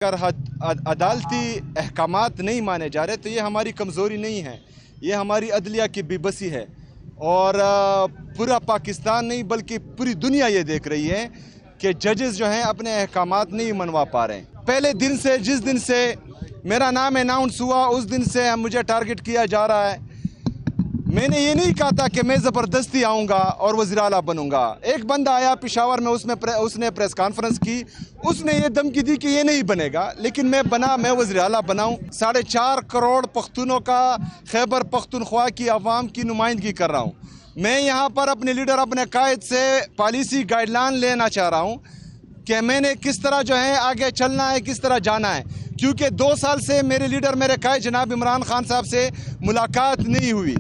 اگر عدالتی احکامات نہیں مانے جا رہے تو یہ ہماری کمزوری نہیں ہے، یہ ہماری عدلیہ کی بے بسی ہے، اور پورا پاکستان نہیں بلکہ پوری دنیا یہ دیکھ رہی ہے کہ ججز جو ہیں اپنے احکامات نہیں منوا پا رہے ہیں۔ پہلے دن سے جس دن سے میرا نام اناؤنس ہوا اس دن سے مجھے ٹارگٹ کیا جا رہا ہے۔ میں نے یہ نہیں کہا تھا کہ میں زبردستی آؤں گا اور وزیر اعلیٰ بنوں گا۔ ایک بندہ آیا پشاور میں، اس نے پریس کانفرنس کی، اس نے یہ دھمکی دی کہ یہ نہیں بنے گا، لیکن میں وزیر اعلیٰ بناؤں۔ 4.5 کروڑ پختونوں کا، خیبر پختونخوا کی عوام کی نمائندگی کر رہا ہوں۔ میں یہاں پر اپنے لیڈر، اپنے قائد سے پالیسی گائیڈ لائن لینا چاہ رہا ہوں کہ میں نے کس طرح جو ہے آگے چلنا ہے، کس طرح جانا ہے، کیونکہ 2 سال سے میرے لیڈر، میرے قائد جناب عمران خان صاحب سے ملاقات نہیں ہوئی۔